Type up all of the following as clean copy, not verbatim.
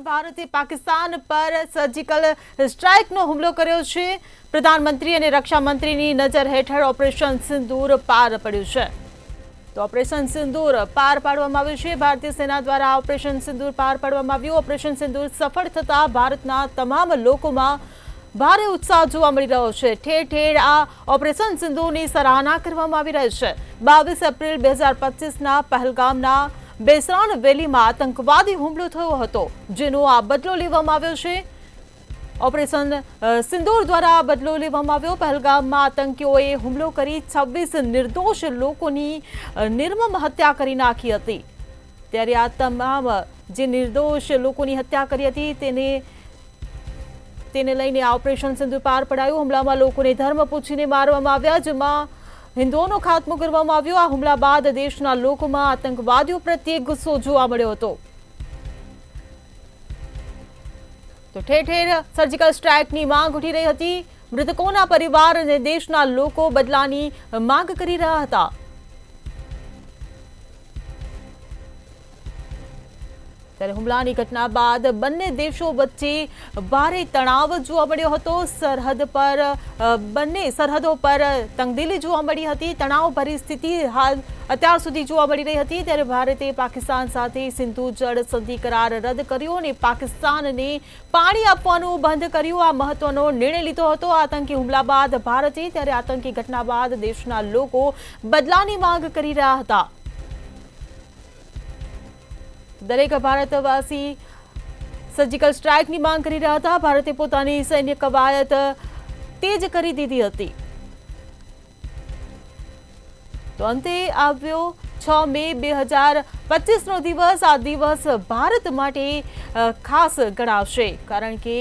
ભારતે પાકિસ્તાન પર સર્જિકલ સ્ટ્રાઇકનો હુમલો કર્યો છે। પ્રધાનમંત્રી અને રક્ષા મંત્રીની નજર હેઠળ ઓપરેશન સિંદૂર પાર પડ્યું છે। તો ઓપરેશન સિંદૂર પાર પાડવામાં આવ્યું છે। ભારતીય સેના દ્વારા ઓપરેશન સિંદૂર પાર પાડવામાં આવ્યું। ઓપરેશન સિંદૂર સફળ થતા ભારતના તમામ લોકોમાં ભારે ઉત્સાહ જોવા મળી રહ્યો છે। ઠેર ઠેર આ ઓપરેશન સિંદૂરની સરાહના કરવામાં આવી રહી છે। 22 એપ્રિલ 2025ના પહેલગામના બેસરાન વેલીમાં આતંકવાદી હુમલો થયો હતો, જેનો આ બદલો લેવામાં આવ્યો છે। ઓપરેશન સિંદૂર દ્વારા આ બદલો લેવામાં આવ્યો। પહેલગામમાં આતંકીઓએ હુમલો કરી 26 નિર્દોષ લોકોની નિર્મમ હત્યા કરી નાખી હતી। ત્યારે આ તમામ જે નિર્દોષ લોકોની હત્યા કરી હતી તેને લઈને આ ઓપરેશન સિંદૂર પાર પડાયું। હુમલામાં લોકોને ધર્મ પૂછીને મારવામાં આવ્યા, જેમાં હિન્દુઓનો ખાત્મો કરવામાં આવ્યો। આ હુમલા બાદ દેશના લોકોમાં આતંકવાદીઓ પ્રત્યે ગુસ્સો જોવા મળ્યો હતો। તો ઠેર ઠેર સર્જિકલ સ્ટ્રાઇકની માંગ ઉઠી રહી હતી। મૃતકોના પરિવાર અને દેશના લોકો બદલાની માંગ કરી રહ્યા હતા। ત્યારે હુમલાની ઘટના બાદ બંને દેશો વચ્ચે ભારે તણાવ જોવા મળ્યો હતો। બંને સરહદો પર તંગદિલી જોવા મળી હતી। તણાવભરી સ્થિતિ હાલ અત્યાર સુધી જોવા મળી રહી હતી। ત્યારે ભારતે પાકિસ્તાન સાથે સિંધુ જળ સંધિ કરાર રદ કર્યો અને પાકિસ્તાનને પાણી આપવાનું બંધ કર્યું। આ મહત્વનો નિર્ણય લીધો હતો આતંકી હુમલા બાદ ભારતે। ત્યારે આતંકી ઘટના બાદ દેશના લોકો બદલાની માંગ કરી રહ્યા હતા। દરેક ભારતવાસી સર્જિકલ સ્ટ્રાઇકની માંગ કરી રહ્યા હતા। ભારતે પોતાની સૈન્ય કવાયત તેજ કરી દીધી હતી। તો અંતે આવ્યો 6 મે 2025નો દિવસ। આ દિવસ ભારત માટે ખાસ ગણાવશે, કારણ કે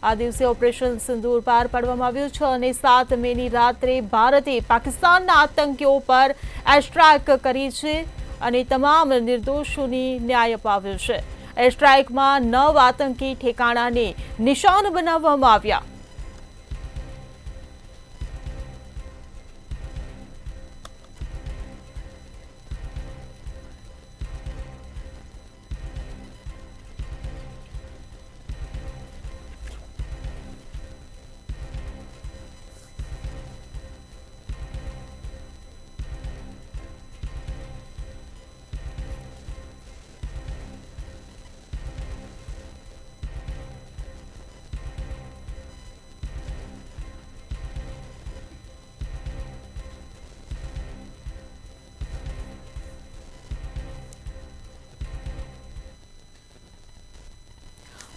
આ દિવસે ઓપરેશન સિંદૂર પાર પાડવામાં આવ્યું છે અને 7 મેની રાત્રે ભારતે પાકિસ્તાનના આતંકીઓ પર એર સ્ટ્રાઇક કરી છે અને તમામ નિર્દોષોની ન્યાય અપાવ્યો છે। એર સ્ટ્રાઇકમાં 9 આતંકી ઠેકાણાને નિશાન બનાવવામાં આવ્યા।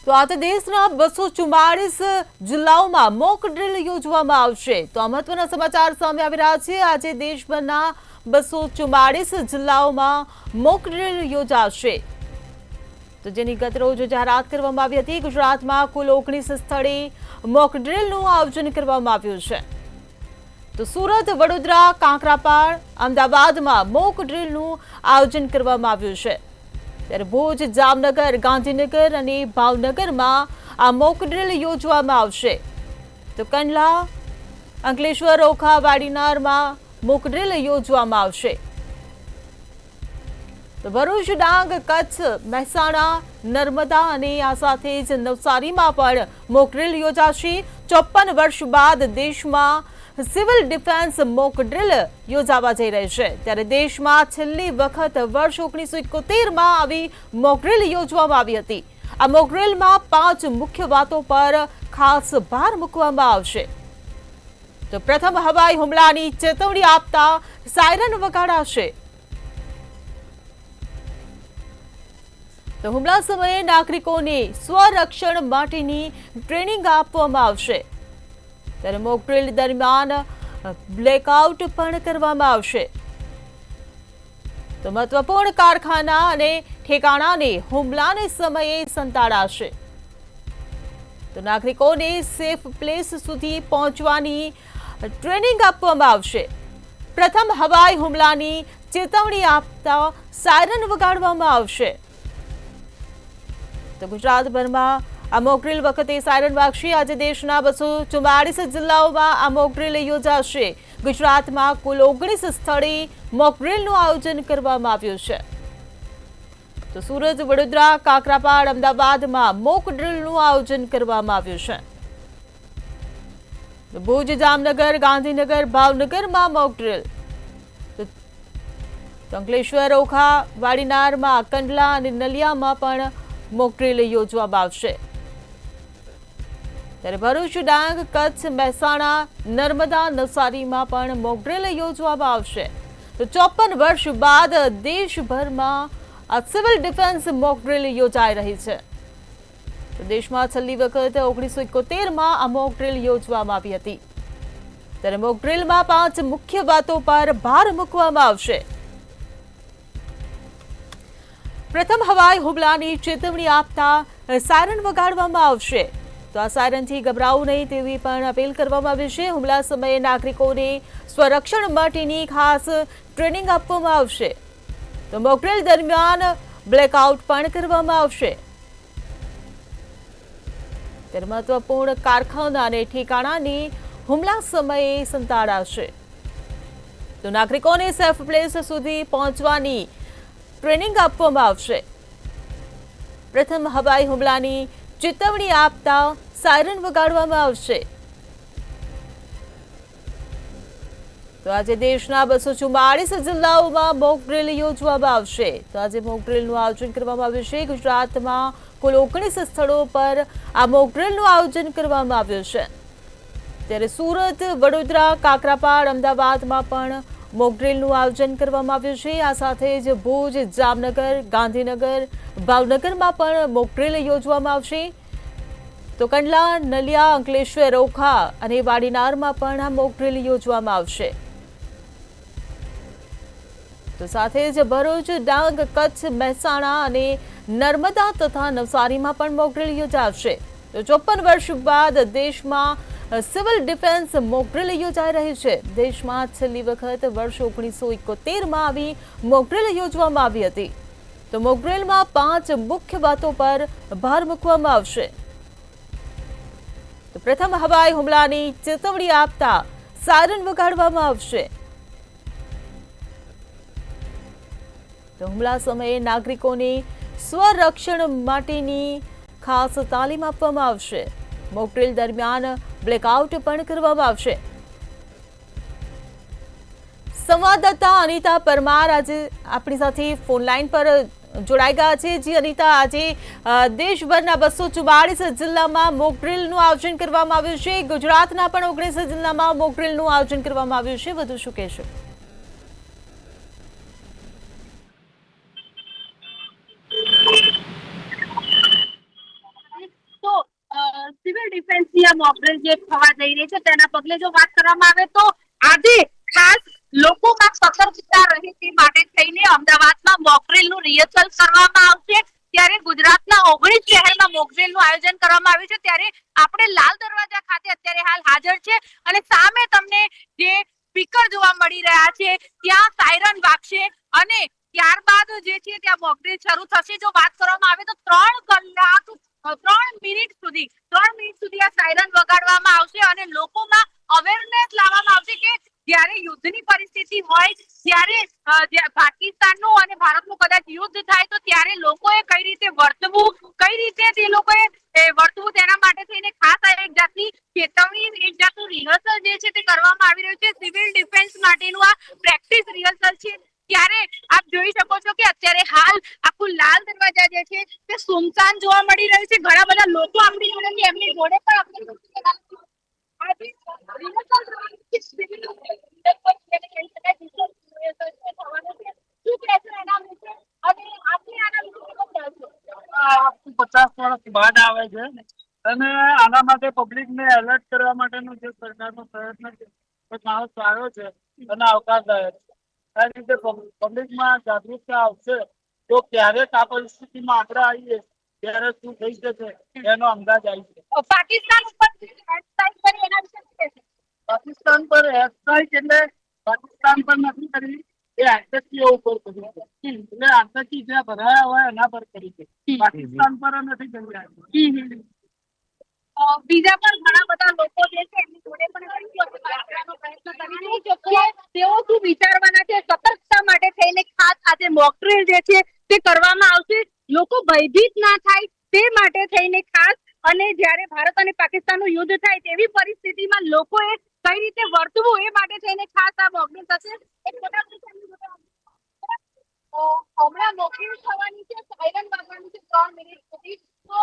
તો આ દેશના 244 જિલ્લાઓમાં મોક ડ્રીલ યોજવામાં આવશે। તો આ મહત્વના સમાચાર સામે આવી રહ્યા છે। આજે દેશભરના 244 જિલ્લાઓમાં મોક ડ્રીલ યોજાશે, તો જેની ગતરોજ જાહેરાત કરવામાં આવી હતી। ગુજરાતમાં કુલ 19 સ્થળે મોક ડ્રીલનું આયોજન કરવામાં આવ્યું છે। તો સુરત, વડોદરા, કાંકરાપાળ, અમદાવાદમાં મોક ડ્રીલનું આયોજન કરવામાં આવ્યું છે। ત્યારે ભુજ, જામનગર, ગાંધીનગર અને ભાવનગરમાં આ મોક ડ્રીલ યોજવામાં આવશે। તો કંડલા, અંકલેશ્વર, ઓખા, વાડીનારમાં મોક ડ્રીલ યોજવામાં આવશે। તો ભરૂચ, ડાંગ, કચ્છ, મહેસાણા, નર્મદા અને આ સાથે જ નવસારીમાં પણ મોક ડ્રીલ યોજાશે। 54 વર્ષ બાદ દેશમાં સિવિલ ડિફેન્સ મોક ડ્રીલ યોજાવા જઈ રહી છે। ત્યારે દેશમાં છેલ્લી વખત વર્ષ 1971માં આવી મોક ડ્રીલ યોજવામાં આવી હતી। આ મોક ડ્રીલમાં 5 મુખ્ય વાતો પર ખાસ ભાર મૂકવામાં આવશે। તો પ્રથમ હવાઈ હુમલાની ચેતવણી આપતા સાયરન વગાડાશે। તો હુમલા સમયે નાગરિકોને સ્વરક્ષણ માટેની ટ્રેનિંગ આપવામાં આવશે। ત્યારે મોક ડ્રીલ દરમિયાન બ્લેકઆઉટ પણ કરવામાં આવશે। તો મહત્વપૂર્ણ કારખાના અને ઠેકાણાને હુમલાને સમયે સંતાડાશે। તો નાગરિકોને સેફ પ્લેસ સુધી પહોંચવાની ટ્રેનિંગ આપવામાં આવશે। પ્રથમ હવાઈ હુમલાની ચેતવણી આપતા સાયરન વગાડવામાં આવશે। તો ગુજરાતભરમાં આ મોક ડ્રીલ વખતે સાયરન વાગશે। આજે દેશના 244 જિલ્લાઓમાં આ મોક ડ્રીલ યોજાશે। ગુજરાતમાં કુલ 19 સ્થળે મોક ડ્રીલનું આયોજન કરવામાં આવ્યું છે। તો સુરત, વડોદરા, કાકરાપાડ, અમદાવાદમાં મોક ડ્રીલનું આયોજન કરવામાં આવ્યું છે. ભુજ, જામનગર, ગાંધીનગર, ભાવનગરમાં મોક ડ્રીલ. અંકલેશ્વર, ઓખા, વાડીનારમાં, કંડલા અને નલિયામાં પણ મોક ડ્રીલ યોજવામાં આવશે. ત્યારે ભરૂચ, ડાંગ, કચ્છ, મહેસાણા, નર્મદા, નવસારીમાં પણ મોક ડ્રીલ યોજવામાં આવશે. તો 54 વર્ષ બાદ દેશભરમાં આ સિવિલ ડિફેન્સ મોક ડ્રીલ યોજાઈ રહી છે. દેશમાં છેલ્લી વખત 1971માં આ મોક ડ્રીલ યોજવામાં આવી હતી. ત્યારે મોક ડ્રીલમાં 5 મુખ્ય વાતો પર ભાર મૂકવામાં આવશે. પ્રથમ હવાઈ હુમલાની ચેતવણી આપતા સાયરન વગાડવામાં આવશે. તો આ સાયરનથી ગભરાવું નહીં તેવી પણ અપીલ કરવામાં આવી છે. હુમલા સમયે નાગરિકોને સ્વરક્ષણ માટેની ખાસ ટ્રેનિંગ આપવામાં આવશે. તો મોક ડ્રીલ દરમિયાન બ્લેકઆઉટ પણ કરવામાં આવશે. ત્યારે મહત્વપૂર્ણ કારખાના અને ઠેકાણાની હુમલા સમયે સંતાડાશે. તો નાગરિકોને સેફ પ્લેસ સુધી પહોંચવાની ટ્રેનિંગ આપવામાં આવશે. પ્રથમ હવાઈ હુમલાની ચેતવણી આપતા સાયરન વગાડવામાં આવશે. તો આજે દેશના 244 જિલ્લાઓમાં મોક ડ્રીલ યોજવામાં આવશે. તો આજે મોક ડ્રીલનું આયોજન કરવામાં આવ્યું છે. ગુજરાતમાં કુલ 19 સ્થળો પર આ મોક ડ્રીલનું આયોજન કરવામાં આવ્યું છે. ત્યારે સુરત, વડોદરા, કાકરાપાડ, અમદાવાદમાં પણ મોક ડ્રીલનું આયોજન કરવામાં આવ્યું છે. આ સાથે જ ભુજ, જામનગર, ગાંધીનગર, ભાવનગરમાં પણ મોક ડ્રીલ યોજવામાં આવશે. તો કંડલા, નલિયા, અંકલેશ્વર, ઓખા અને વાડીનારમાં પણ આ મોક ડ્રીલ યોજવામાં આવશે. તો સાથે જ ભરૂચ, ડાંગ, કચ્છ, મહેસાણા અને નર્મદા તથા નવસારીમાં પણ મોક ડ્રીલ યોજાશે. તો 54 વર્ષ બાદ દેશમાં સિવિલ ડિફેન્સ મોક ડ્રીલ યોજાઈ રહી છે. દેશમાં છેલ્લી વખત વર્ષ 1971માં આવી મોક ડ્રીલ યોજવામાં આવી હતી. તો મોક ડ્રીલમાં 5 મુખ્ય વાતો પર ભાર મૂકવામાં આવશે. તો પ્રથમ હવાઈ હુમલાની ચેતવણી આપતા સાયરન વગાડવામાં આવશે. તો હુમલા સમયે નાગરિકોને સ્વરક્ષણ માટેની ખાસ તાલીમ આપવામાં આવશે. મોક ડ્રીલ દરમિયાન બ્લેકઆઉટ પણ કરવામાં આવશે. સંવાદદાતા અનિતા પરમાર આજે આપણી સાથે ફોન લાઈન પર જોડાઈ ગયા છે. જી અનિતા, આજે દેશભરના 244 જિલ્લામાં મોક ડ્રીલનું આયોજન કરવામાં આવ્યું છે. ગુજરાતના પણ 19 જિલ્લામાં મોક ડ્રીલનું આયોજન કરવામાં આવ્યું છે. વધુ શું કહેશો? સિવિલ ડિફેન્સની આ મોક ડ્રીલ જે થવા જઈ રહી છે તેના પગલે જો વાત કરવામાં આવે તો આજે ખાસ લોકોમાં સતર્કતા રહે તે માટે થઈને અમદાવાદમાં મોક ડ્રીલનું રિહર્સલ કરવામાં આવશે. ત્યારે ગુજરાતના 19 શહેરમાં મોક ડ્રીલનું આયોજન કરવામાં આવ્યું છે. ત્યારે આપણે લાલ દરવાજા ખાતે અત્યારે હાલ હાજર છે અને સામે તમને જે સ્પીકર જોવા મળી રહ્યા છે ત્યાં સાયરન વાગશે અને ત્યારબાદ જે છે ત્યાં મોક ડ્રીલ શરૂ થશે. જો વાત કરવામાં આવે તો 3 મિનિટ સુધી આ સાયરન વગાડવામાં આવશે અને લોકોમાં અવેરનેસ લાવવામાં આવશે કે જ્યારે યુદ્ધની પરિસ્થિતિ હોય ત્યારે પાકિસ્તાનનું અને ભારતનું કદાચ યુદ્ધ થાય તો ત્યારે લોકોએ કઈ રીતે વર્તવું, કઈ રીતે તે લોકોએ વર્તવું તેના માટે થઈને ખાસ એક જાતની ચેતવણી, એક જાતનું રિહર્સલ જે છે તે કરવામાં આવી રહ્યું છે. સિવિલ ડિફેન્સ માટેનું આ પ્રેક્ટિસ રિહર્સલ છે. ત્યારે આપ જોઈ શકો છો કે અત્યારે હાલ આખું લાલ દરવાજા જે છે તે સુમસાન જોવા મળી રહ્યું છે. ઘણા બધા લોકો આપણી જોડે છે, એમની જોડે પણ પચાસ વર્ષ બાદ આવે છે અને આના માટે પબ્લિકને એલર્ટ કરવા માટેનો જે સરકારનો પ્રયત્ન છે એ ઘણો સારો છે અને આવકારદાયક છે. આ રીતે પબ્લિકમાં જાગૃતતા આવશે તો ક્યારેક આ પરિસ્થિતિમાં આપણે આવીએ ત્યારે શું થઈ જશે એનો અંદાજ આવી છે. પાકિસ્તાન ઉપર પાકિસ્તાન પર એર સ્ટ્રાઇક એટલે પાકિસ્તાન પર નથી કરી, એ આતંકીઓ ઉપર કરી છે. એટલે આતંકી જ્યાં ભરાયા હોય એના પર કરી છે, પાકિસ્તાન પર નથી કરી. બીજા પણ ઘણા બધા લોકો જે છે એમની જોડે પણ પ્રયત્ન કરી રહી છે કે તેઓ શું વિચારવાના છે. સતર્કતા માટે થઈને ખાસ આજે મોક ડ્રીલ જે છે તે કરવામાં આવશે. લોકો ભયભીત ના થાય તે માટે થઈને ખાસ, અને જ્યારે ભારત અને પાકિસ્તાનનું યુદ્ધ થાય તેવી પરિસ્થિતિમાં લોકોએ કઈ રીતે વર્તવું એ માટે થઈને ખાસ આ મોકડ્રીલ થશે. એક હમણાં મોકડ્રીલ થવાની છે, સાયરન વાગવાની છે 3 મિનિટ સુધી. તો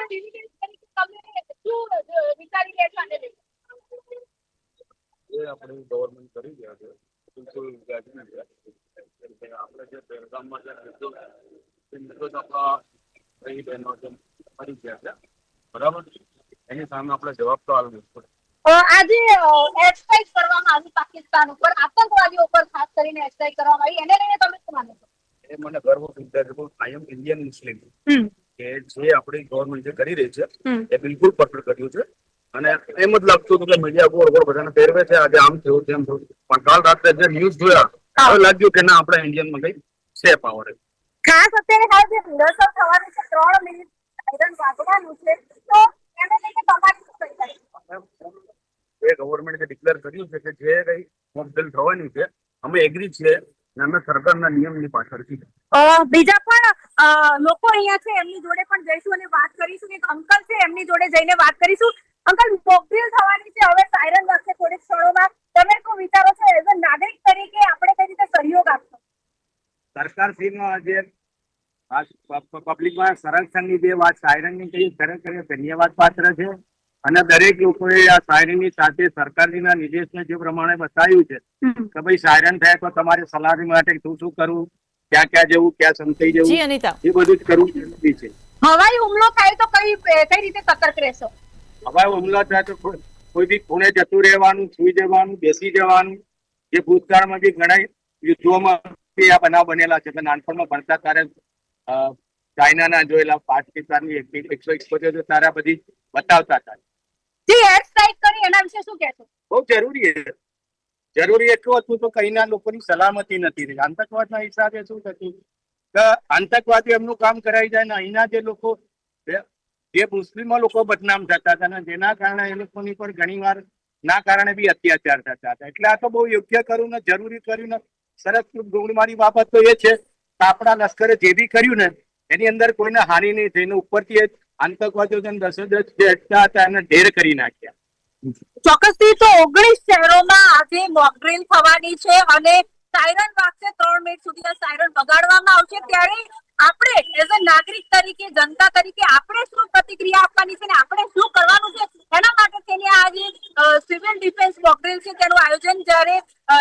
સિવિલિયન તરીકે તમે શું વિચારી રહ્યા છો આને લઈને? એ આપણી ગવર્મેન્ટ કરી રહ્યા છે બિલકુલ વ્યાજબી છે. આપણે જે પહેલગામમાં જે લીધું આપણા ભાઈ બહેનો જે મરી ગયા છે બરાબર, એની સામે આપણે જવાબ તો આપવો પડે. આજે એર સ્ટ્રાઇક કરવામાં આવી પાકિસ્તાન ઉપર, આતંકવાદીઓ ઉપર ખાસ કરીને એર સ્ટ્રાઇક કરવામાં આવી, એને લઈને તમે શું માનો છો? એ મને ગર્વ ફીલ થાય છે. આઈ એમ ઇન્ડિયન મુસ્લિમ કે જે આપણી ગવર્મેન્ટ જે કરી રહી છે એ બિલકુલ પરફેક્ટ કર્યું છે. અને એમ જ લાગતું હતું કે મીડિયા ગોળ ગોળ બધાને પહેરવે છે, આજે આમ થયું તેમ થયું, પણ કાલ રાત્રે જે ન્યૂઝ જોયા હવે લાગ્યું કે ના, આપણા ઇન્ડિયનમાં કઈ છે પાવર. ખાસ અત્યારે હાલ જે રિહર્સલ થવાનું છે 3 મિનિટ સાયરન વાગવાનું છે, તો એને લઈને તમારી શું કહેવાની છે? એ ગવર્મેન્ટે ડિક્લેર કર્યું છે કે જે કઈ મોકડ્રીલ થવાની છે અમે એગ્રી છીએ અને અમે સરકારના નિયમની પાછળ છીએ. બીજા પણ લોકો અહીંયા છે, એમની જોડે પણ જઈશું અને વાત કરીશું. એક અંકલ છે, એમની જોડે જઈને વાત કરીશું. અંકલ, મોકડ્રીલ થવાની છે, હવે સાયરન વાગશે થોડીક ક્ષણોમાં. તમે શું વિચારો છો એઝ અ નાગરિક તરીકે આપણે કઈ રીતે સહયોગ આપશો? સરકારશ્રીનો જે પબ્લિકમાં સંરક્ષણની જે વાત સાયરનની કહી ખરેખર ધન્યવાદ પાત્ર છે. અને દરેક લોકોએ આ સાયરનની સાથે સરકારના નિર્દેશને જે પ્રમાણે બતાવ્યું છે કે ભાઈ સાયરન થાય તો તમારે સલામી માટે શું શું કરવું, ક્યાં ક્યાં જવું, ક્યાં સંતાઈ જવું, જી અનિતા, એ બધું જ કરવું જરૂરી છે. હવાઈ હુમલો થાય તો કઈ રીતે સતર્ક રહેશો? હવાઈ હુમલો થાય તો કોઈ બી ખૂણે જતું રહેવાનું, સુઈ જવાનું, બેસી જવાનું. જે ભૂતકાળમાં બી ઘણા યુદ્ધોમાં આ બનાવ બનેલા છે. નાનપણમાં ભણતા ત્યારે ચાઇનાના જોયેલા પાકિસ્તાનની 171 તારા બધી બતાવતા હતા. જે એર સ્ટ્રાઇક કરી એના વિશે શું કહેશો? બહુ જરૂરી છે. જરૂરી એટલું હતું તો કઈના લોકોની સલામતી નથી રહી. આતંકવાદના હિસાબે શું થતું કે આતંકવાદી એમનું કામ કરાઈ જાય ને અહીંના જે લોકો જે મુસ્લિમો લોકો બદનામ થતા હતા ને જેના કારણે એ લોકોની પર ઘણી વાર ના કારણે બી અત્યાચાર થતા હતા. એટલે આ તો બહુ યોગ્ય કર્યું ને જરૂરી કર્યું ને સરસ ગૌરવની બાબત તો એ છે કે આપણા લશ્કરે જે બી કર્યું ને એની અંદર કોઈને હાનિ નહીં થઈને ઉપરથી આતંકવાદીઓ 10 જે અટકા હતા એને ઢેર કરી નાખ્યા. ચોક્કસથી તો 19 શહેરોમાં આજે મોકડ્રીલ થવાની છે અને સાયરન વાગશે 3 મિનિટ સુધી આ સાયરન વગાડવામાં આવશે. ત્યારે આપણે એઝ અ નાગરિક તરીકે, જનતા તરીકે આપણે શું પ્રતિક્રિયા આપવાની છે ને આપણે શું કરવાનું છે એના માટે થઈને આજે સિવિલ ડિફેન્સ મોકડ્રીલ છે તેનું આયોજન જ્યારે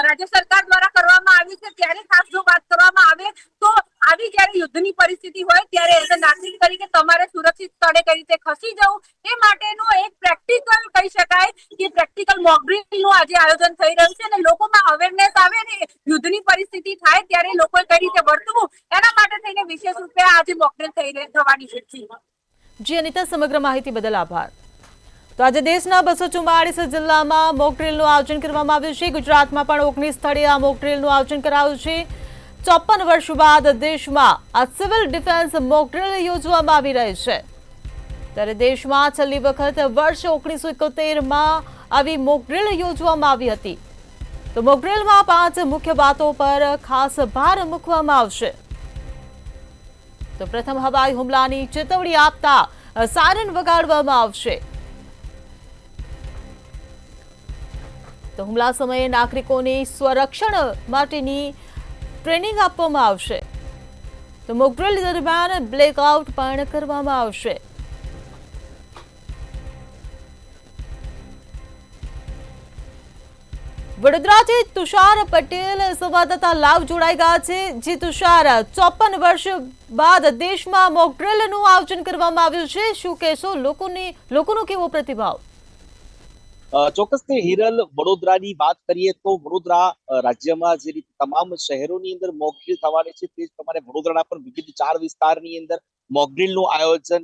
રાજ્ય સરકાર દ્વારા કરવામાં આવ્યું છે. ત્યારે ખાસ જો વાત કરવામાં આવે તો આવી જ્યારે યુદ્ધની પરિસ્થિતિ હોય ત્યારે એઝ અ નાગરિક તરીકે તમારે સુરક્ષિત સ્થળે કઈ રીતે ખસી જવું એ માટેનો એક પ્રેક્ટિકલ કહી શકાય કે પ્રેક્ટિકલ મોકડ્રીલનું આજે આયોજન થઈ રહ્યું છે અને લોકોમાં અવેરનેસ આવે ને યુદ્ધની પરિસ્થિતિ થાય ત્યારે લોકોએ કઈ રીતે વર્તવું એના માટે થઈને વિશેષ રૂપે આજે મોકડ્રીલ થવાની છે. જી અનિતા, સમગ્ર માહિતી બદલ આભાર. તો આજે દેશના 244 જિલ્લામાં મોકડ્રીલનું આયોજન કરવામાં આવ્યું છે. ગુજરાતમાં પણ 19 સ્થળે આ મોકડ્રીલનું આયોજન કરાયું છે. 54 વર્ષ બાદ દેશમાં આ સિવિલ ડિફેન્સ મોકડ્રીલ યોજવામાં આવી રહી છે. ત્યારે દેશમાં છેલ્લી વખત વર્ષ 1971માં આવી મોકડ્રીલ યોજવામાં આવી હતી. તો મોકડ્રીલમાં 5 મુખ્ય બાતો પર ખાસ ભાર મૂકવામાં આવશે. તો પ્રથમ હવાઈ હુમલાની ચેતવણી આપતા સાયરન વગાડવામાં આવશે. તો હુમલા સમયે નાગરિકોને સ્વરક્ષણ માટેની ટ્રેનિંગ આપવામાં આવશે. તો મોકડ્રીલ દરમિયાન બ્લેકઆઉટ પણ કરવામાં આવશે. વડોદરાથી તુષાર પટેલ સંવાદદાતા લાઈવ જોડાઈ ગયા છે. જી તુષાર, 54 વર્ષ બાદ દેશમાં મોકડ્રીલનું આયોજન કરવામાં આવ્યું છે. શું કહેશો? લોકોનો કેવો પ્રતિભાવ? ચોક્કસથી હિરલ, વડોદરાની વાત કરીએ તો વડોદરા રાજ્યમાં જે રીતે તમામ શહેરોની અંદર મોકડ્રીલ થવાની છે તે જ પ્રમાણે વડોદરાના પણ વિવિધ 4 વિસ્તારની અંદર મોકડ્રીલનું આયોજન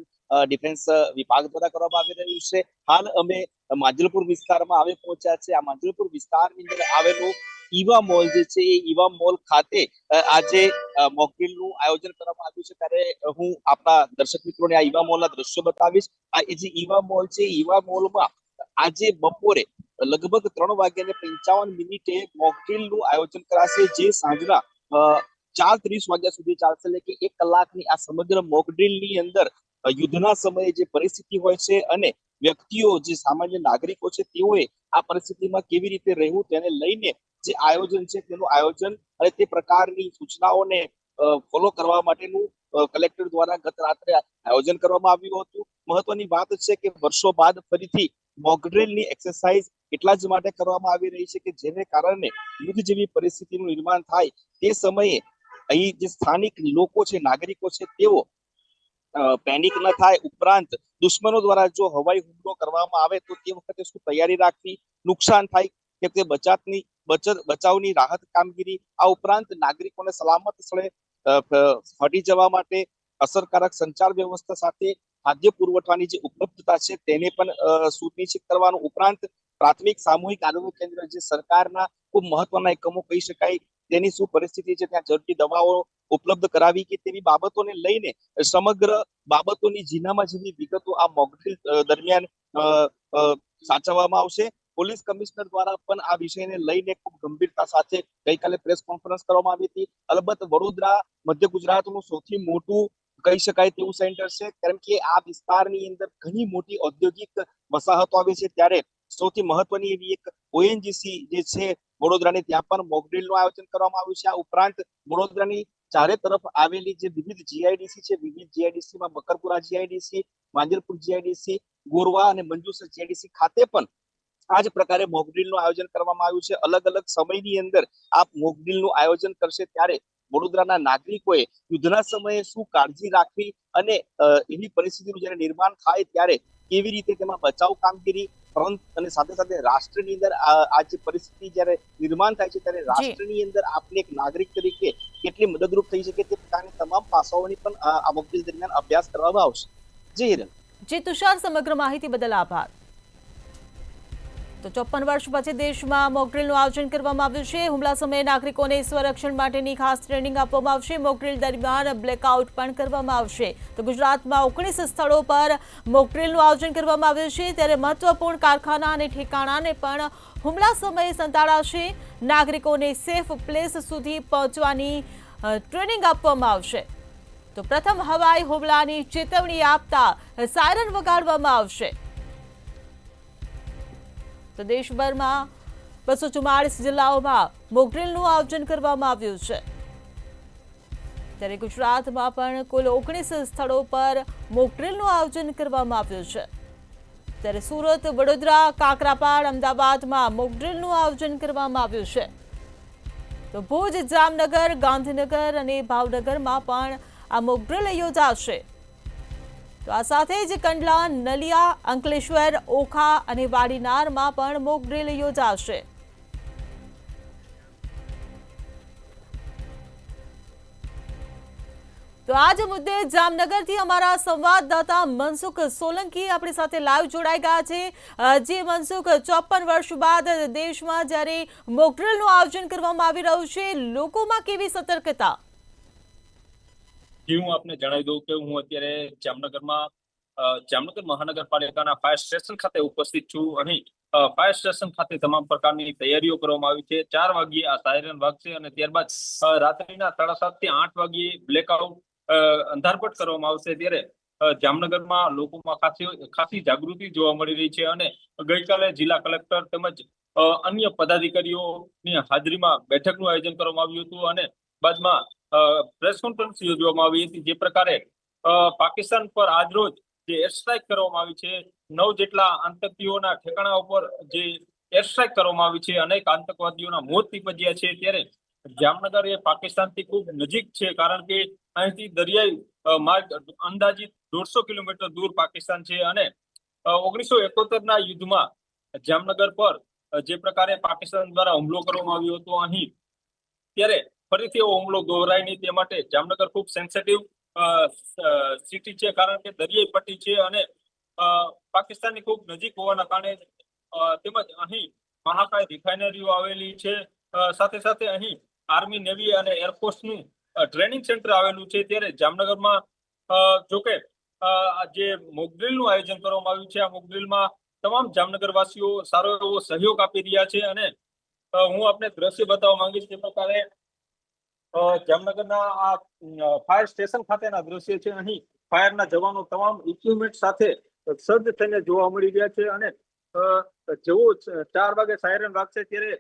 ડિફેન્સ વિભાગ દ્વારા કરવામાં આવી રહ્યું છે. હાલ અમે માંજલપુર વિસ્તારમાં આવી પહોંચ્યા છે. આ માંજલપુર વિસ્તારની અંદર આવેલું ઈવા મોલ જે છે એ ઈવા મોલ ખાતે આજે મોકડ્રીલનું આયોજન કરવામાં આવ્યું છે. ત્યારે હું આપણા દર્શક મિત્રોને આ ઈવા મોલના દ્રશ્યો બતાવીશ. આ જે ઈવા મોલ છે, ઈવા મોલમાં આજે બપોરે લગભગ 3:55 મોકડ્રીલનું આયોજન કરાશે, જે સાંજના 4:30 વાગ્યા સુધી ચાલશે, એટલે કે 1 કલાકની આ સમગ્ર મોક ડ્રીલની અંદર યુદ્ધના સમયે જે પરિસ્થિતિ હોય છે અને વ્યક્તિઓ જે સામાન્ય નાગરિકો છે તેઓએ આ પરિસ્થિતિમાં કેવી રીતે રહેવું તેને લઈને જે આયોજન છે તેનું આયોજન અને તે પ્રકારની સૂચનાઓને ફોલો કરવા માટેનું કલેક્ટર દ્વારા ગત રાત્રે આયોજન કરવામાં આવ્યું હતું. મહત્વની વાત છે કે વર્ષો બાદ ફરીથી મોક ડ્રીલની એક્સરસાઇઝ એટલા જ માટે કરવામાં આવી રહી છે કે જેને કારણે યુદ્ધ જેવી પરિસ્થિતિનું નિર્માણ થાય તે સમયે અહીં જે સ્થાનિક લોકો છે, નાગરિકો છે, તેઓ પેનિક ન થાય. ઉપરાંત દુશ્મનો દ્વારા જો હવાઈ હુમલો કરવામાં આવે તો તે વખતે શું તૈયારી રાખવી, નુકસાન થાય કે તે બચાવની રાહત કામગીરી, આ ઉપરાંત નાગરિકોને સલામત સ્થળે હટી જવા માટે અસરકારક સંચાર વ્યવસ્થા સાથે ખાદ્ય પુરવઠાની જે ઉપલબ્ધતા છે તેને પણ સુનિશ્ચિત કરવાનું, ઉપરાંત પ્રાથમિક સામૂહિક આરોગ્ય કેન્દ્ર જે સરકારના ખૂબ મહત્વના એકમો કહી શકાય તેની શું પરિસ્થિતિ છે, ત્યાં જરૂરી દવાઓ ઉપલબ્ધ કરાવી કે તેવી બાબતોને લઈને સમગ્ર બાબતોની ઝીણામાં ઝીણી વિગતો આ મોક ડ્રીલ દરમિયાન સાચવવામાં આવશે. પોલીસ કમિશનર દ્વારા પણ આ વિષયને લઈને ખૂબ ગંભીરતા સાથે ગઈકાલે પ્રેસ કોન્ફરન્સ કરવામાં આવી હતી. અલબત્ત વડોદરા મધ્ય ગુજરાતનું સૌથી મોટું કહી શકાય તેવું સેન્ટર છે, કારણ કે આ વિસ્તારની અંદર ઘણી મોટી ઔદ્યોગિક વસાહતો આવે છે, ત્યારે સૌથી મહત્વની એવી એક ઓએનજીસી જે છે વડોદરાની, ત્યાં પણ મોક ડ્રીલનું આયોજન કરવામાં આવ્યું છે. આ ઉપરાંત વડોદરાની ચારે તરફ આવેલી જે વિવિધ જીઆઈડીસી છે, વિવિધ જીઆઈડીસીમાં બકરપુરા જીઆઈડીસી, માંજરપુર જીઆઈડીસી, ગોરવા અને મંજુસર જીઆઈડીસી ખાતે પણ આ જ પ્રકારે મોક ડ્રીલનું આયોજન કરવામાં આવ્યું છે. અલગ અલગ સમયની અંદર આ મોક ડ્રીલનું આયોજન કરશે, ત્યારે વડોદરાના નાગરિકોએ યુદ્ધના સમયે શું કાળજી રાખવી અને એવી પરિસ્થિતિનું જ્યારે નિર્માણ થાય ત્યારે કેવી રીતે તેમાં બચાવ કામગીરી, પરંતુ અને સાથે સાથે રાષ્ટ્રની અંદર આ જે પરિસ્થિતિ જ્યારે નિર્માણ થાય છે ત્યારે રાષ્ટ્રની અંદર આપણે એક નાગરિક તરીકે કેટલી મદદરૂપ થઈ શકે તે પ્રકારની તમામ પાસાઓની પણ આ મોક ડ્રીલ દરમિયાન અભ્યાસ કરવામાં આવશે. જી હિરલ. જી તુષાર, સમગ્ર માહિતી બદલ આભાર. તો 54 વર્ષ પછી દેશમાં મોક ડ્રીલનું આયોજન કરવામાં આવ્યું છે. હુમલા સમયે નાગરિકોને સ્વરક્ષણ માટેની ખાસ ટ્રેનિંગ આપવામાં આવશે. મોક ડ્રીલ દરમિયાન બ્લેકઆઉટ પણ કરવામાં આવશે. તો ગુજરાતમાં 19 સ્થળો પર મોક ડ્રીલનું આયોજન કરવામાં આવ્યું છે, ત્યારે મહત્વપૂર્ણ કારખાના અને ઠેકાણાને પણ હુમલા સમયે સંતાડાશે. નાગરિકોને સેફ પ્લેસ સુધી પહોંચવાની ટ્રેનિંગ આપવામાં આવશે. તો પ્રથમ હવાઈ હુમલાની ચેતવણી આપતા સાયરન વગાડવામાં આવશે. તો દેશભરમાં 244 જિલ્લાઓમાં મોક ડ્રીલનું આયોજન કરવામાં આવ્યું છે, ત્યારે ગુજરાતમાં પણ કુલ 19 સ્થળો પર મોક ડ્રીલનું આયોજન કરવામાં આવ્યું છે. ત્યારે સુરત, વડોદરા, કાકરાપાડ, અમદાવાદમાં મોક ડ્રીલનું આયોજન કરવામાં આવ્યું છે. તો ભુજ, જામનગર, ગાંધીનગર અને ભાવનગરમાં પણ આ મોક ડ્રીલ યોજાશે. તો આ સાથે જ કંડલા, નલિયા, અંકલેશ્વર, ઓખા અને વાડીનારમાં પણ મોક ડ્રીલ યોજાશે. તો આ જ મુદ્દે જામનગરથી અમારા સંવાદદાતા મનસુખ સોલંકી આપણી સાથે લાઈવ જોડાઈ ગયા છે. જે મનસુખ, 54 વર્ષ બાદ દેશમાં જ્યારે મોક ડ્રીલનું આયોજન કરવામાં આવી રહ્યું છે, લોકોમાં કેવી સતર્કતા? હું આપને જણાવી દઉં કે હું અત્યારે જામનગર મહાનગરપાલિકાના ફાયર સ્ટેશન ખાતે ઉપસ્થિત છું. અહીં ફાયર સ્ટેશન ખાતે તમામ પ્રકારની તૈયારીઓ કરવામાં આવી છે. 4 વાગ્યે આ સાયરન વાગશે અને ત્યારબાદ રાત્રિના 7:30 થી 8 વાગ્યે બ્લેકઆઉટ અંધારપટ કરવામાં આવશે. ત્યારે જામનગરમાં લોકોમાં ખાસી જાગૃતિ જોવા મળી રહી છે અને ગઈકાલે જિલ્લા કલેક્ટર તેમજ અન્ય પદાધિકારીઓની હાજરીમાં બેઠકનું આયોજન કરવામાં આવ્યું હતું અને બાદમાં પ્રેસ કોન્ફરન્સ યોજવામાં આવી હતી. જે પ્રકારે પાકિસ્તાન પર આજરોજ જે એર સ્ટ્રાઇક કરવામાં આવી છે, 9 જેટલા આતંકીઓના ઠેકાણા ઉપર જે એર સ્ટ્રાઇક કરવામાં આવી છે, અનેક આતંકવાદીઓના મોત નીપજ્યા છે. ત્યારે જામનગર એ પાકિસ્તાનથી ખૂબ નજીક છે, કારણ કે અહીંથી દરિયાઈ માર્ગ અંદાજિત 150 કિલોમીટર દૂર પાકિસ્તાન છે અને 1971ના યુદ્ધમાં જામનગર પર જે પ્રકારે પાકિસ્તાન દ્વારા હુમલો કરવામાં આવ્યો હતો અહીં, ત્યારે ફરીથી એવો હુમલો દોહરાય નહીં તે માટે જામનગર ખૂબ સેન્સિટિવ સિટી છે, કારણ કે દરિયાઈ પટ્ટી છે અને પાકિસ્તાનની ખૂબ નજીક હોવાના કારણે તેમજ અહીં મહાકાય રિફાઇનરીઓ આવેલી છે. સાથે સાથે અહીં આર્મી, નેવી અને એરફોર્સનું ટ્રેનિંગ સેન્ટર આવેલું છે. ત્યારે જામનગરમાં જોકે જે મોક ડ્રીલનું આયોજન કરવામાં આવ્યું છે, આ મોક ડ્રીલમાં તમામ જામનગરવાસીઓ સારો એવો સહયોગ આપી રહ્યા છે અને હું આપને દ્રશ્ય બતાવવા માંગીશ. તે પ્રકારે જામનગરના આ ફાયર સ્ટેશન ખાતેના દ્રશ્ય છે. અહીં ફાયરના જવાનો તમામ ઇક્વિપમેન્ટ સાથે સજ્જ થઈને જોવા મળી રહ્યા છે અને જેવો 4 વાગે સાયરન વાગશે ત્યારે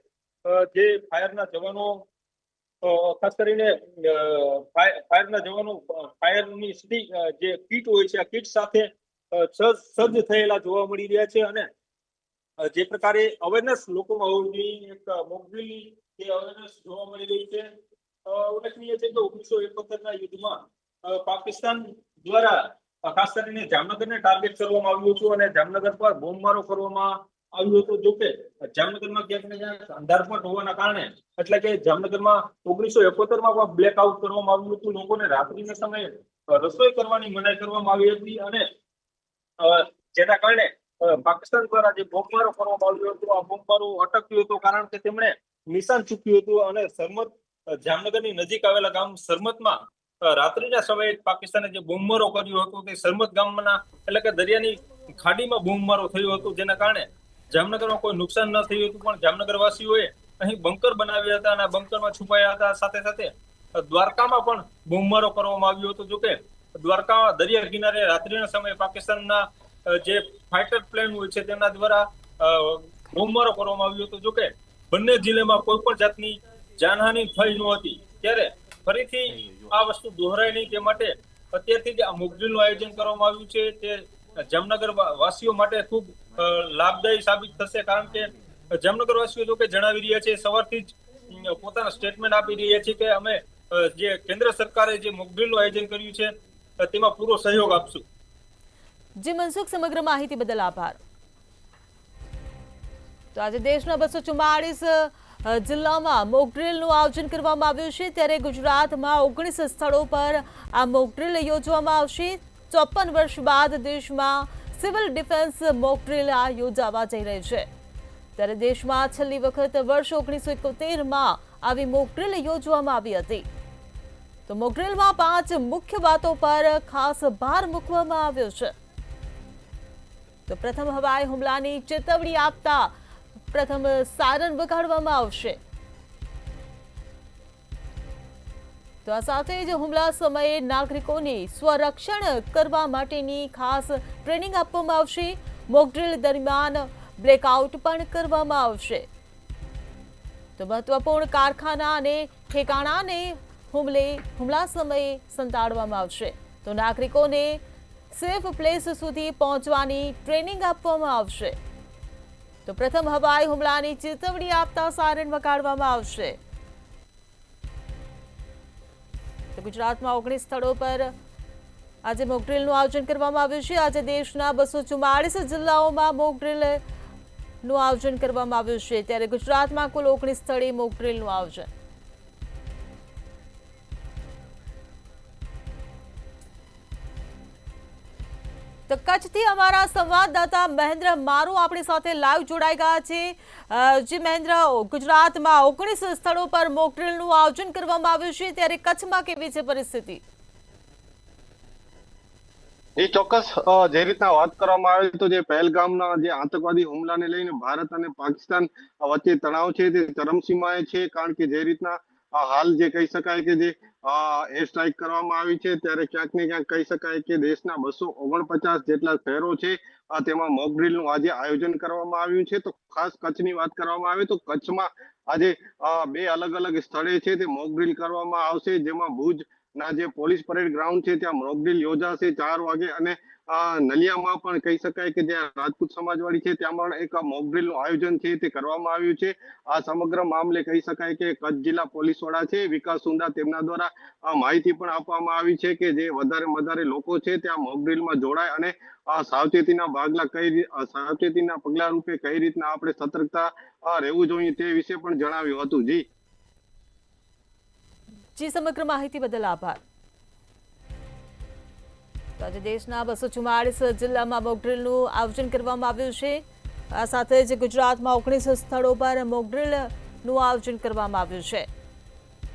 જે ફાયરના જવાનો ખાસ કરીને ફાયરના જવાનો ફાયરની જે કીટ હોય છે આ કીટ સાથે સજ્જ થયેલા જોવા મળી રહ્યા છે અને જે પ્રકારે અવેરનેસ લોકોમાં હોવી જોઈએ એક મોકડ્રીલની જે અવેરનેસ જોવા મળી રહી છે. ઉલ્લેખનીય છે કે 1971ના યુદ્ધમાં પાકિસ્તાન દ્વારા ખાસ કરીને જામનગરને ટાર્ગેટ કરવામાં આવ્યું હતું અને જામનગર પર બોમ્બમારો કરવામાં આવ્યો હતો. જોકે જામનગરમાં ક્યાંક ને ક્યાંક અંધારપટ હોવાના કારણે એટલે કે જામનગરમાં 1971માં પણ બ્લેકઆઉટ કરવામાં આવ્યું હતું. લોકોને રાત્રિના સમયે રસોઈ કરવાની મનાઈ કરવામાં આવી હતી અને જેના કારણે પાકિસ્તાન દ્વારા જે બોમ્બમારો કરવામાં આવ્યો હતો આ બોમ્બમારો અટક્યો હતો કારણ કે તેમણે નિશાન ચૂક્યું હતું અને સરમત જામનગરની નજીક આવેલા ગામ સરમતમાં રાત્રિના સમયે પાકિસ્તાને જે બોમ્બમારો કર્યો હતો તે સરમત ગામના એટલે કે દરિયાની ખાડીમાં બોમ્બમારો થયો હતો જેના કારણે જામનગરમાં કોઈ નુકસાન ન થયું હતું પણ જામનગરવાસીઓએ અહીં બંકર બનાવ્યા હતા અને આ બંકરમાં છુપાયા હતા. સાથે સાથે દ્વારકામાં પણ બોમ્બમારો કરવામાં આવ્યો હતો. જોકે દ્વારકા દરિયા કિનારે રાત્રિના સમયે પાકિસ્તાનના જે ફાઇટર પ્લેન હોય છે તેના દ્વારા બોમ્બમારો કરવામાં આવ્યો હતો. જોકે બંને જિલ્લામાં કોઈ પણ જાતની જાનહાનિ થઈ નહોતી. ત્યારે ફરીથી આ વસ્તુ દોહરાય નહીં તે માટે અત્યારથી જ આ મોકડ્રીલનું આયોજન કરવામાં આવ્યું છે તે જામનગર વાસીઓ માટે ખૂબ લાભદાયી સાબિત થશે કારણ કે જામનગર વાસીઓ જો કે જણાવી રહ્યા છે સવારથી જ પોતાના સ્ટેટમેન્ટ આપી રહ્યા છે કે અમે જે કેન્દ્ર સરકારે જે મોકડ્રીલનું આયોજન કર્યું છે તેમાં પૂરો સહયોગ આપશું. જી મનસુખ, સમગ્ર માહિતી બદલ આભાર. તો આજે દેશના 244 જિલ્લામાં મોકડ્રીલનું આયોજન કરવામાં આવ્યું છે ત્યારે ગુજરાતમાં 19 સ્થળો પર આ મોકડ્રીલ યોજવામાં આવશે. 54 વર્ષ બાદ દેશમાં સિવિલ ડિફેન્સ મોકડ્રીલ યોજાવા જઈ રહી છે ત્યારે દેશમાં છેલ્લી વખત વર્ષ 1971માં આવી મોકડ્રીલ યોજવામાં આવી હતી. તો મોકડ્રીલમાં 5 મુખ્ય વાતો પર ખાસ ભાર મૂકવામાં આવ્યો છે. તો પ્રથમ હવાઈ હુમલાની ચેતવણી આપતા પ્રથમ સાયરન વગાડવામાં આવશે. તો આ સાથે જ હુમલા સમયે નાગરિકોને સ્વરક્ષણ કરવા માટેની ખાસ ટ્રેનિંગ આપવામાં આવશે. મોકડ્રીલ દરમિયાન બ્લેકઆઉટ પણ કરવામાં આવશે. તો મહત્વપૂર્ણ કારખાના અને ઠેકાણાને હુમલા સમયે સંતાડવામાં આવશે. તો નાગરિકોને સેફ પ્લેસ સુધી પહોંચવાની ટ્રેનિંગ આપવામાં આવશે. તો પ્રથમ હવાઈ હુમલાની ચેતવણી આપતા સાયરન વગાડવામાં આવશે. તો ગુજરાતમાં 19 સ્થળો પર આજે મોકડ્રીલનું આયોજન કરવામાં આવ્યું છે. આજે દેશના 244 જિલ્લાઓમાં મોકડ્રીલનું આયોજન કરવામાં આવ્યું છે ત્યારે ગુજરાતમાં કુલ 19 સ્થળે મોકડ્રીલનું આયોજન. તો કચ્છથી અમારા સંવાદદાતા મહેન્દ્ર મારુ આપણી સાથે લાઈવ જોડાઈ ગયા છે. જી મહેન્દ્ર, ગુજરાતમાં 19 સ્થળો પર મોકડ્રીલનું આયોજન કરવામાં આવ્યું છે ત્યારે કચ્છમાં કેવી છે પરિસ્થિતિ? એ ચોક્કસ જે રીતના વાત કરવામાં આવે તો જે પહેલગામના જે આતંકવાદી હુમલાને લઈને ભારત અને પાકિસ્તાન વચ્ચે તણાવ છે તે ચરમસીમાએ છે કારણ કે જે રીતના હાલ જે કહી શકાય કે જે એર સ્ટ્રાઇક કરવામાં આવી છે ત્યારે ક્યાંક ને ક્યાંક કહી શકાય કે દેશના 249 જેટલા શહેરો છે તેમાં મોકડ્રીલનું આજે આયોજન કરવામાં આવ્યું છે. તો ખાસ કચ્છની વાત કરવામાં આવે તો કચ્છમાં આજે 2 અલગ અલગ સ્થળે છે તે મોકડ્રીલ કરવામાં આવશે જેમાં ભુજના જે પોલીસ પરેડ ગ્રાઉન્ડ છે ત્યાં મોકડ્રીલ યોજાશે 4 વાગે અને નલિયામાં પણ કહી શકાય કે જ્યાં રાજપૂત સમાજવાડી છે ત્યાં પણ એક મોકડ્રીલનું આયોજન છે તે કરવામાં આવ્યું છે. આ સમગ્ર મામલે કહી શકાય કે કચ્છ જિલ્લા પોલીસ વડા છે વિકાસ સુંદા તેમના દ્વારા માહિતી પણ આપવામાં આવી છે કે જે વધારે લોકો છે ત્યાં મોકડ્રીલમાં જોડાય અને સાવચેતીના પગલા રૂપે કઈ રીતના આપણે સતર્કતા રહેવું જોઈએ તે વિશે પણ જણાવ્યું હતું. જી સમગ્ર માહિતી બદલ આભાર. તો આજે દેશના 244 જિલ્લામાં મોકડ્રીલનું આયોજન કરવામાં આવ્યું છે. આ સાથે જ ગુજરાતમાં 19 સ્થળો પર મોકડ્રીલનું આયોજન કરવામાં આવ્યું છે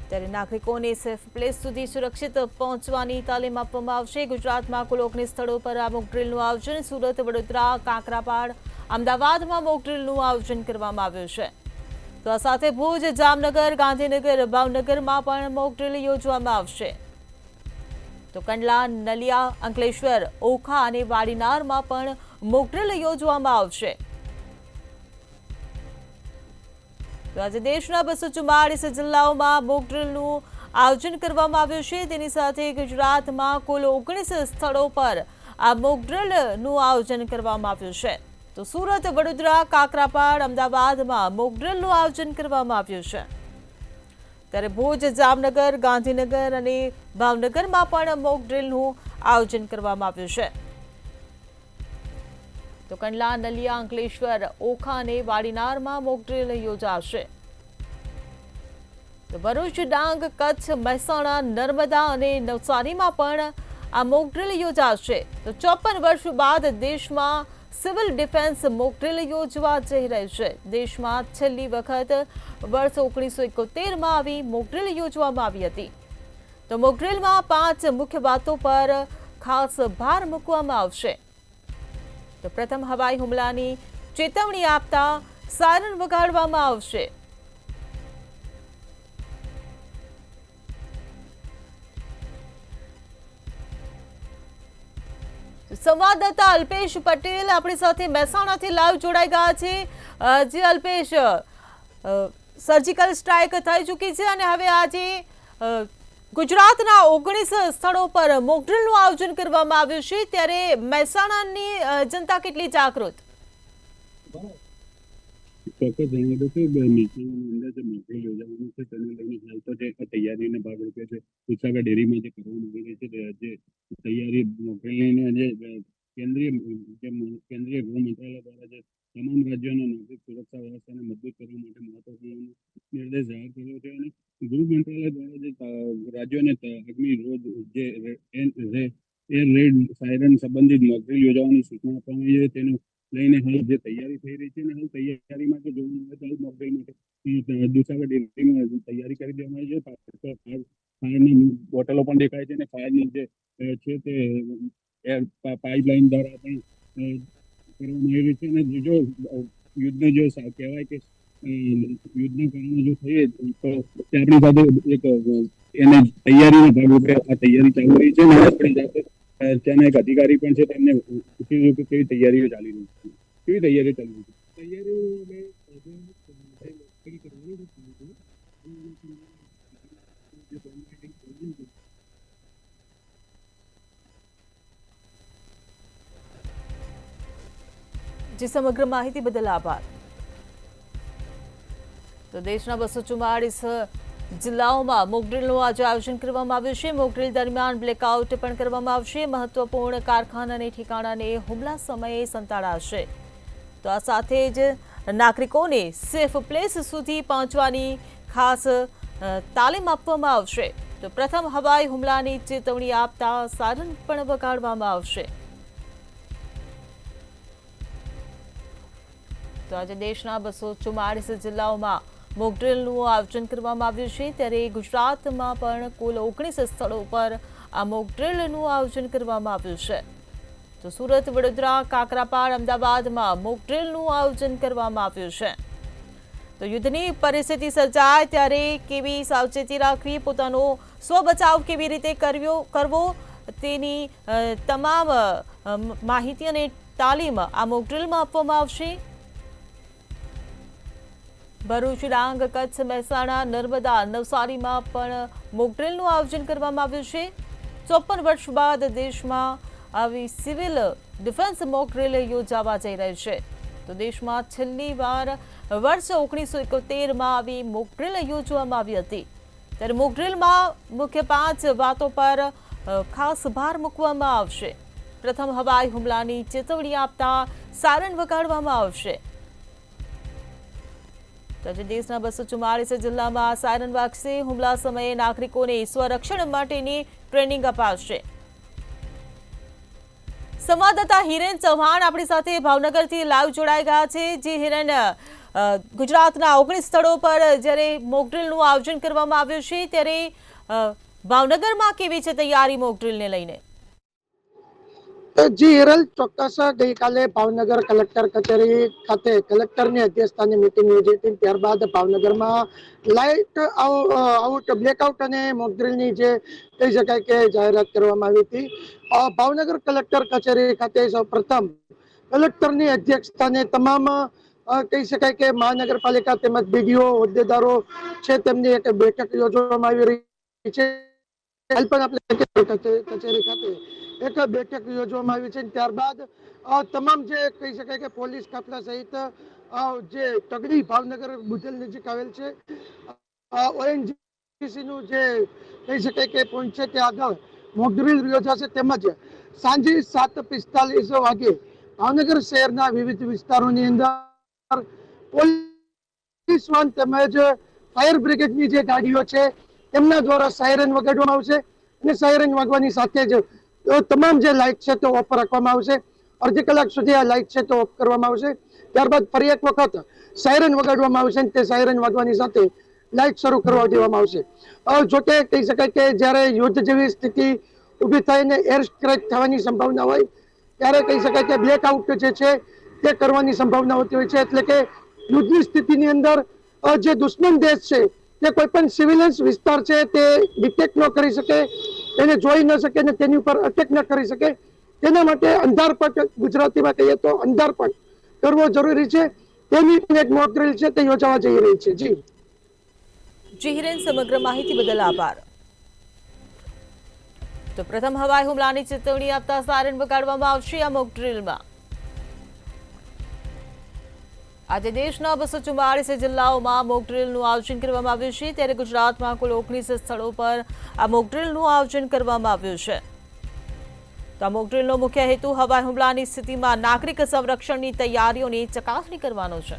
ત્યારે નાગરિકોને સેફ પ્લેસ સુધી સુરક્ષિત પહોંચવાની તાલીમ આપવામાં આવશે. ગુજરાતમાં કુલ 19 સ્થળો પર આ મોકડ્રીલનું આયોજન સુરત, વડોદરા, કાંકરાપાડ, અમદાવાદમાં મોકડ્રીલનું આયોજન કરવામાં આવ્યું છે. તો આ સાથે ભુજ, જામનગર, ગાંધીનગર, ભાવનગરમાં પણ મોક ડ્રીલ યોજવામાં આવશે. તો કંડલા, નલિયા, અંકલેશ્વર, ઓખા અને વાડીનારમાં પણ મોક ડ્રીલ યોજવામાં આવશે. તો આજે દેશના 244 જિલ્લાઓમાં મોક ડ્રીલનું આયોજન કરવામાં આવ્યું છે. તેની સાથે ગુજરાતમાં કુલ 19 સ્થળો પર આ મોક ડ્રીલનું આયોજન કરવામાં આવ્યું છે. તો સુરત, વડોદરા, કાકરાપાડ, અમદાવાદમાં મોક ડ્રીલનું આયોજન કરવામાં આવ્યું છે. ત્યારે ભુજ, જામનગર, ગાંધીનગર અને ભાવનગરમાં પણ મોક ડ્રીલનું આયોજન કરવામાં આવ્યું છે. તો કંડલા, નલિયા, અંકલેશ્વર, ઓખા અને વાડીનારમાં મોક ડ્રીલ યોજાશે. તો ભરૂચ, ડાંગ, કચ્છ, મહેસાણા, નર્મદા અને નવસારીમાં પણ આ મોક ડ્રીલ યોજાશે. તો 54 વર્ષ બાદ દેશમાં સિવિલ ડિફેન્સ મોક ડ્રીલ યોજવા જઈ રહી છે. દેશમાં છેલ્લી વખત વર્ષ 1971માં આવી મોક ડ્રીલ યોજવામાં આવી હતી. તો મોક ડ્રીલમાં 5 મુખ્ય વાતો પર ખાસ ભાર મૂકવામાં આવશે. તો પ્રથમ હવાઈ હુમલાની ચેતવણી આપતા સાયરન વગાડવામાં આવશે. સંવાદદાતા અલ્પેશ પટેલ આપણી સાથે મહેસાણાથી લાઈવ જોડાઈ ગયા છે. જે અલ્પેશ, સર્જિકલ સ્ટ્રાઇક થઈ ચૂકી છે અને હવે આજે ગુજરાતના 19 સ્થળો પર મોક ડ્રીલનું આયોજન કરવામાં આવ્યું છે. ત્યારે મહેસાણાની જનતા કેટલી જાગૃત? ચોક્કસ જણાવી દઉં કે મહેસાણાની અંદર જે મોક ડ્રીલ યોજાવાનું છે તેને લઈને હાલ તો જે તૈયારીના ભાગરૂપે છે ઉત્સાગર ડેરીમાં જે કરવામાં આવી રહી છે જે તૈયારી મોક ડ્રીલને જે કેન્દ્રીય ગૃહ મંત્રાલય દ્વારા જે તમામ રાજ્યોના નાગરિક સુરક્ષા વ્યવસ્થાને મજબૂત કરવા માટે મહત્વપૂર્ણ નિર્દેશ જાહેર કર્યો છે. અને ગૃહ મંત્રાલય દ્વારા જે રાજ્યોને આગામી રોજ જે એર રેડ સાયરન સંબંધિત મોક ડ્રીલ યોજવાની સૂચના આપવામાં આવી છે તેનું લઈને હાલ જે તૈયારી થઈ રહી છે અને હાલ તૈયારીમાં જો જોવાનું મળે તો હાલ મોક ડ્રીલ માટે દુસાગર ડેરીમાં તૈયારી કરી દેવામાં આવી છે. ફાયરની બોટલો પણ દેખાય છે અને ફાયરની જે છે તે પાઇપલાઇન દ્વારા પણ કરવામાં આવી રહી છે. અને જો યુદ્ધને જો કહેવાય કે યુદ્ધના કારણે જો થઈએ તો આપણી સાથે એક એને તૈયારીના ભાગરૂપે આ તૈયારી ચાલી રહી છે. અને આપણી સાથે ત્યાંના એક અધિકારી પણ છે તેમને પૂછ્યું કે કેવી તૈયારીઓ ચાલી રહી છે. કેવી તૈયારીઓ ચાલી રહી છે? જે સમગ્ર માહિતી બદલ આભાર. તો દેશના 244 જિલ્લાઓમાં મોક ડ્રીલનું આજે આયોજન કરવામાં આવ્યું છે. મોક ડ્રીલ દરમિયાન બ્લેકઆઉટ પણ કરવામાં આવશે. મહત્વપૂર્ણ કારખાના અને ઠેકાણાને હુમલા સમયે સંતાડાશે. તો આ સાથે જ નાગરિકોને સેફ પ્લેસ સુધી પહોંચવાની ખાસ તાલીમ આપવામાં આવશે. તો પ્રથમ હવાઈ હુમલાની ચેતવણી આપતા સાયરન પણ વગાડવામાં આવશે. તો આજે દેશના 244 જિલ્લાઓમાં મોક ડ્રીલનું આયોજન કરવામાં આવ્યું છે. ત્યારે ગુજરાતમાં પણ કુલ 19 સ્થળો પર આ મોક ડ્રીલનું આયોજન કરવામાં આવ્યું છે. તો સુરત, વડોદરા, કાકરાપાડ, અમદાવાદમાં મોક ડ્રીલનું આયોજન કરવામાં આવ્યું છે. તો યુદ્ધની પરિસ્થિતિ સર્જાય ત્યારે કેવી સાવચેતી રાખવી, પોતાનો સ્વબચાવ કેવી રીતે કરવો તેની તમામ માહિતી અને તાલીમ આ મોક ડ્રીલમાં આપવામાં આવશે. ભરૂચ, ડાંગ, કચ્છ, મહેસાણા, નર્મદા, નવસારીમાં પણ મોક ડ્રીલનું આયોજન કરવામાં આવ્યું છે. 54 વર્ષ બાદ દેશમાં આવી સિવિલ ડિફેન્સ મોક ડ્રીલ યોજાવા જઈ રહી છે. તો દેશમાં છેલ્લી વાર વર્ષ 1971માં આવી મોક ડ્રીલ યોજવામાં આવી હતી. ત્યારે મોક ડ્રીલમાં મુખ્ય 5 વાતો પર ખાસ ભાર મૂકવામાં આવશે. પ્રથમ હવાઈ હુમલાની ચેતવણી આપતા સાયરન વગાડવામાં આવશે. તો આજે દેશના 244 જિલ્લામાં સાયરન વાગશે. હુમલા સમયે નાગરિકોને સ્વરક્ષણ માટેની ટ્રેનિંગ અપાશે. સંવાદદાતા હિરેન ચૌહાણ આપણી સાથે ભાવનગરથી લાઈવ જોડાઈ ગયા છે. જે હિરેન, ગુજરાતના 19 સ્થળો પર જ્યારે મોક ડ્રીલનું આયોજન કરવામાં આવ્યું છે ત્યારે ભાવનગરમાં કેવી છે તૈયારી મોક ડ્રીલને લઈને? જી હિરલ, ચોક્કસ ગઈકાલે ભાવનગર કલેક્ટર કચેરી ખાતે કલેક્ટરની અધ્યક્ષસ્થાને મીટિંગ યોજી હતી. ત્યારબાદ ભાવનગરમાં લાઇટ આઉટ, બ્લેકઆઉટ અને મોકડ્રીલની જે કહી શકાય કે જાહેરાત કરવામાં આવી હતી. ભાવનગર કલેક્ટર કચેરી ખાતે સૌ પ્રથમ કલેક્ટરની અધ્યક્ષસ્થાને તમામ કહી શકાય કે મહાનગરપાલિકા તેમજ બીડીઓ હોદ્દેદારો છે તેમની એક બેઠક યોજવામાં આવી રહી છે. કચેરી ખાતે એક બેઠક યોજવામાં આવી છે. ત્યારબાદ તમામ જે કહી શકાય કે પોલીસ કાફલા સહિત જે તગડી ભાવનગર બુધેલ નજીક આવેલ છે ઓએનજીસી નું જે કહી શકાય કે પોઈન્ટ છે તે આગળ મોકડ્રીલ યોજાશે. તેમજ સાંજે 7:45 વાગે ભાવનગર શહેરના વિવિધ વિસ્તારોની અંદર પોલીસ વાન તેમજ ફાયર બ્રિગેડની જે ગાડીઓ છે તેમના દ્વારા સાયરન વગાડવામાં આવશે અને સાયરન વાગવાની સાથે જ તમામ જે લાઇટ છે તે ઓફ રાખવામાં આવશે. અડધી કલાક સુધી આ લાઇટ છે તે ઓફ કરવામાં આવશે. ત્યારબાદ ફરી એક વખત સાયરન વગાડવામાં આવશે અને તે સાયરન વાગવાની સાથે લાઇટ શરૂ કરવા દેવામાં આવશે. જોકે કહી શકાય કે જ્યારે યુદ્ધ જેવી સ્થિતિ ઊભી થઈને એર સ્ટ્રાઇક થવાની સંભાવના હોય ત્યારે કહી શકાય કે બ્લેકઆઉટ જે છે તે કરવાની સંભાવના હોતી હોય છે. એટલે કે યુદ્ધની સ્થિતિની અંદર જે દુશ્મન દેશ છે તે કોઈ પણ સિવિલિયન્સ વિસ્તાર છે તે ડિટેક્ટ ન કરી શકે, તેને જોઈ ન શકે અને તેની ઉપર અટેક ન કરી શકે, તેના માટે અંધારપટ, ગુજરાતીમાં કહીએ તો અંધારપટ કરવો જરૂરી છે. તેની એક મોક ડ્રીલ છે તે યોજાવા જઈ રહી છે. જી હિરેન, સમગ્ર માહિતી બદલ આભાર. તો પ્રથમ હવાઈ હુમલાની ચેતવણી આપતા સાયરન વગાડવામાં આવશે આ મોક ડ્રીલમાં. આજે દેશના 244 જિલ્લાઓમાં મોક ડ્રીલનું આયોજન કરવામાં આવ્યું છે. ત્યારે ગુજરાતમાં કુલ 19 સ્થળો પર આ મોક ડ્રીલનું આયોજન કરવામાં આવ્યું છે. તો આ મોક ડ્રીલનો મુખ્ય હેતુ હવાઈ હુમલાની સ્થિતિમાં નાગરિક સંરક્ષણની તૈયારીઓની ચકાસણી કરવાનો છે.